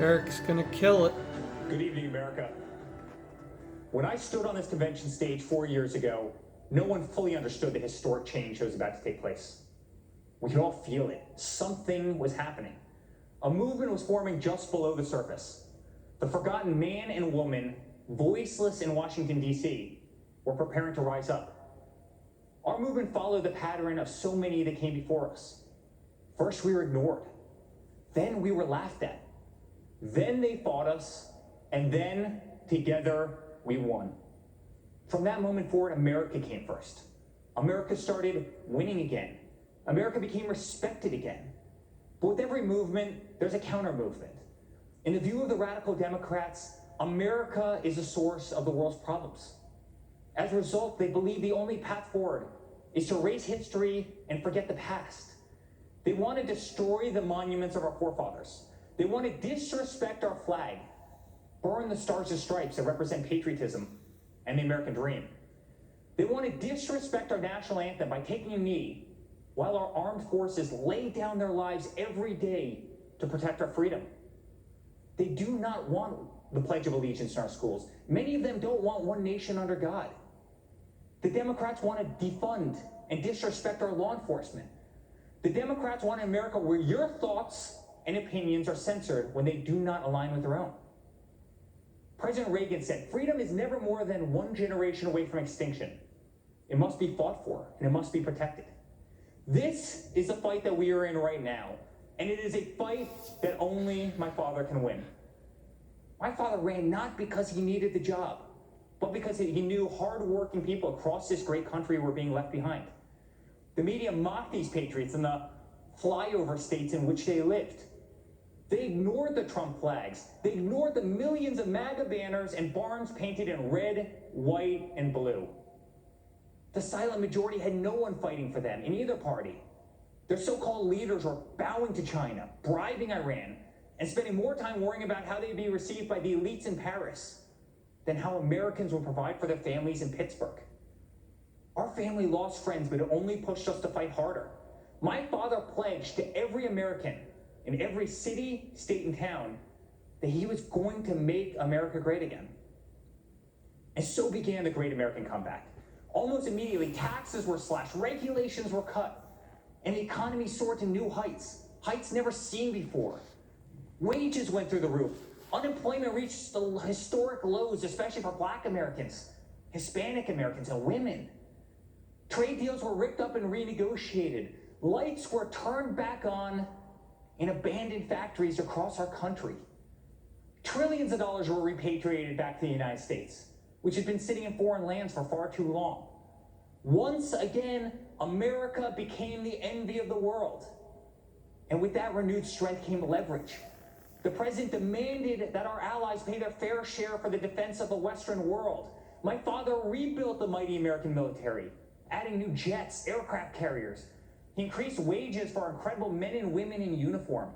Eric's gonna kill it. Good evening, America. When I stood on this convention stage 4 years ago, no one fully understood the historic change that was about to take place. We could all feel it. Something was happening. A movement was forming just below the surface. The forgotten man and woman, voiceless in Washington, D.C., were preparing to rise up. Our movement followed the pattern of so many that came before us. First, we were ignored. Then we were laughed at. Then they fought us, and then, together, we won. From that moment forward, America came first. America started winning again. America became respected again. But with every movement, there's a counter-movement. In the view of the radical Democrats, America is the source of the world's problems. As a result, they believe the only path forward is to erase history and forget the past. They want to destroy the monuments of our forefathers. They want to disrespect our flag, burn the stars and stripes that represent patriotism and the American dream. They want to disrespect our national anthem by taking a knee while our armed forces lay down their lives every day to protect our freedom. They do not want the Pledge of Allegiance in our schools. Many of them don't want one nation under God. The Democrats want to defund and disrespect our law enforcement. The Democrats want an America where your thoughts and opinions are censored when they do not align with their own. President Reagan said, freedom is never more than one generation away from extinction. It must be fought for, and it must be protected. This is the fight that we are in right now, and it is a fight that only my father can win. My father ran not because he needed the job, but because he knew hard-working people across this great country were being left behind. The media mocked these patriots in the flyover states in which they lived. They ignored the Trump flags. They ignored the millions of MAGA banners and barns painted in red, white, and blue. The silent majority had no one fighting for them in either party. Their so-called leaders were bowing to China, bribing Iran, and spending more time worrying about how they'd be received by the elites in Paris than how Americans would provide for their families in Pittsburgh. Our family lost friends, but it only pushed us to fight harder. My father pledged to every American in every city, state, and town that he was going to make America great again. And so began the Great American Comeback. Almost immediately, taxes were slashed, regulations were cut, and the economy soared to new heights, heights never seen before. Wages went through the roof. Unemployment reached the historic lows, especially for Black Americans, Hispanic Americans, and women. Trade deals were ripped up and renegotiated. Lights were turned back on in abandoned factories across our country. Trillions of dollars were repatriated back to the United States, which had been sitting in foreign lands for far too long. Once again, America became the envy of the world. And with that renewed strength came leverage. The president demanded that our allies pay their fair share for the defense of the Western world. My father rebuilt the mighty American military, adding new jets, aircraft carriers. He increased wages for our incredible men and women in uniform.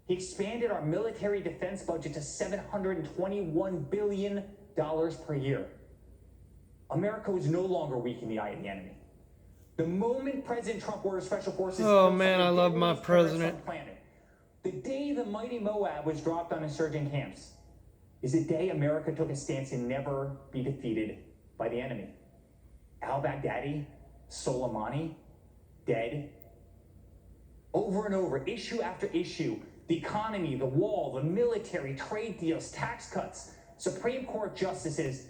He expanded our military defense budget to $721 billion per year. America was no longer weak in the eye of the enemy. The moment President Trump ordered special forces... Oh man, I love my president. The day the mighty Moab was dropped on insurgent camps is the day America took a stance to never be defeated by the enemy. Al-Baghdadi, Soleimani, dead. Over and over, issue after issue, the economy, the wall, the military, trade deals, tax cuts, Supreme Court justices,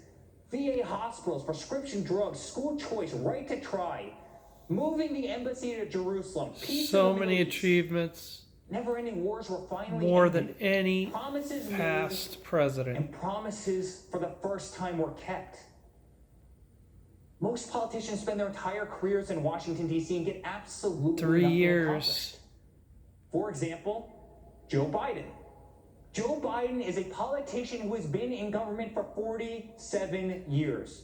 VA hospitals, prescription drugs, school choice, right to try, moving the embassy to Jerusalem, peace. So many achievements. Never-ending wars were finally more ended. than any Promises past made, president. and promises for the first time were kept. Most politicians spend their entire careers in Washington, D.C. and get absolutely 3 nothing years. accomplished. For example, Joe Biden. Joe Biden is a politician who has been in government for 47 years.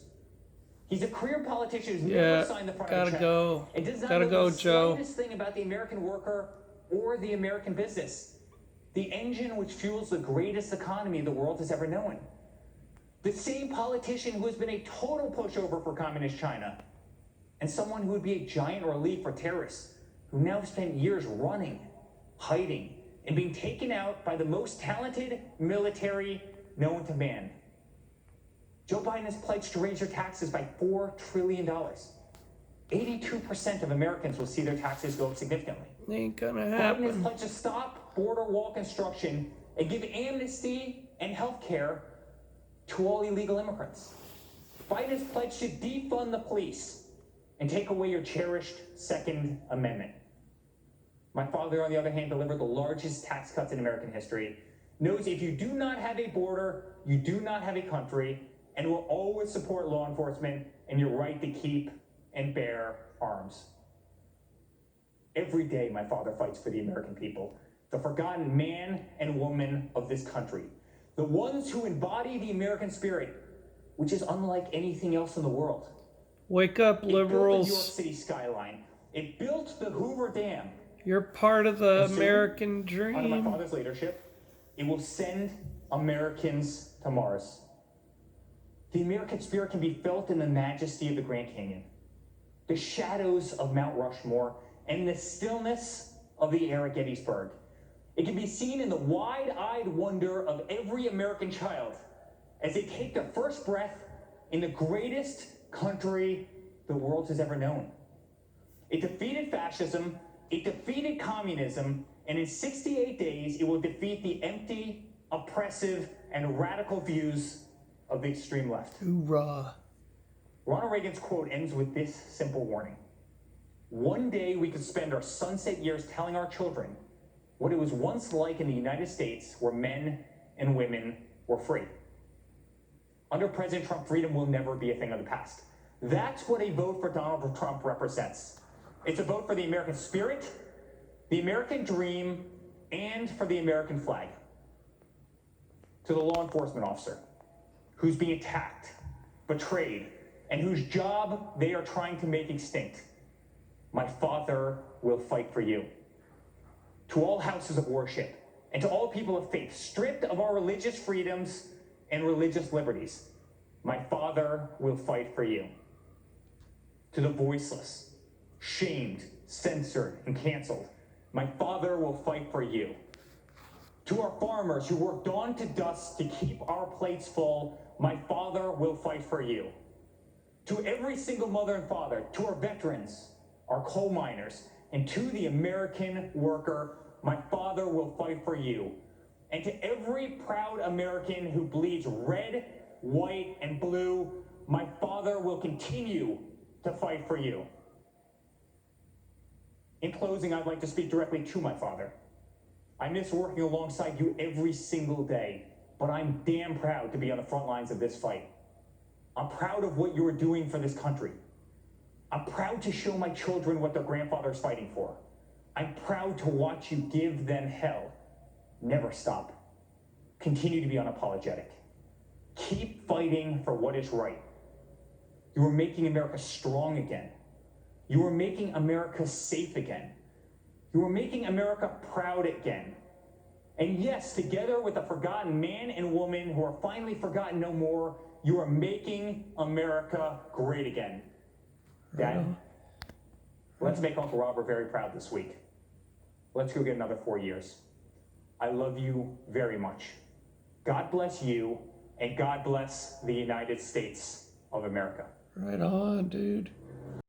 He's a career politician who's never signed the front of the check. It does not know the slightest thing about the American worker or the American business, the engine which fuels the greatest economy the world has ever known. The same politician who has been a total pushover for communist China, and someone who would be a giant relief for terrorists, who now spent years running, hiding, and being taken out by the most talented military known to man. Joe Biden has pledged to raise your taxes by $4 trillion. 82% of Americans will see their taxes go up significantly. Ain't gonna Biden has happen. pledged to stop border wall construction and give amnesty and health care to all illegal immigrants. Biden has pledged to defund the police and take away your cherished Second Amendment. My father, on the other hand, delivered the largest tax cuts in American history, knows if you do not have a border, you do not have a country, and will always support law enforcement and your right to keep and bear arms. Every day, my father fights for the American people, the forgotten man and woman of this country, the ones who embody the American spirit, which is unlike anything else in the world. Wake up, It built the New York liberals. City skyline. It built the Hoover Dam. You're part of the And soon, American Under my dream. father's leadership, it will send Americans to Mars. The American spirit can be felt in the majesty of the Grand Canyon, the shadows of Mount Rushmore, and the stillness of the air at Gettysburg. It can be seen in the wide-eyed wonder of every American child as they take their first breath in the greatest country the world has ever known. It defeated fascism, it defeated communism, and in 68 days, it will defeat the empty, oppressive, and radical views of the extreme left. Hoorah. Ronald Reagan's quote ends with this simple warning. One day we could spend our sunset years telling our children what it was once like in the United States where men and women were free. Under President Trump, freedom will never be a thing of the past. That's what a vote for Donald Trump represents. It's a vote for the American spirit, the American dream, and for the American flag. To the law enforcement officer who's being attacked, betrayed, and whose job they are trying to make extinct, my father will fight for you. To all houses of worship, and to all people of faith, stripped of our religious freedoms and religious liberties, my father will fight for you. To the voiceless, shamed, censored, and canceled, my father will fight for you. To our farmers who work dawn to dusk to keep our plates full, my father will fight for you. To every single mother and father, to our veterans, our coal miners, and to the American worker, my father will fight for you. And to every proud American who bleeds red, white, and blue, my father will continue to fight for you. In closing, I'd like to speak directly to my father. I miss working alongside you every single day, but I'm damn proud to be on the front lines of this fight. I'm proud of what you are doing for this country. I'm proud to show my children what their grandfather is fighting for. I'm proud to watch you give them hell. Never stop. Continue to be unapologetic. Keep fighting for what is right. You are making America strong again. You are making America safe again. You are making America proud again. And yes, together with the forgotten man and woman who are finally forgotten no more, you are making America great again. Dad, let's make Uncle Robert very proud this week. Let's go get another 4 years. I love you very much. God bless you, and God bless the United States of America. Right on, dude.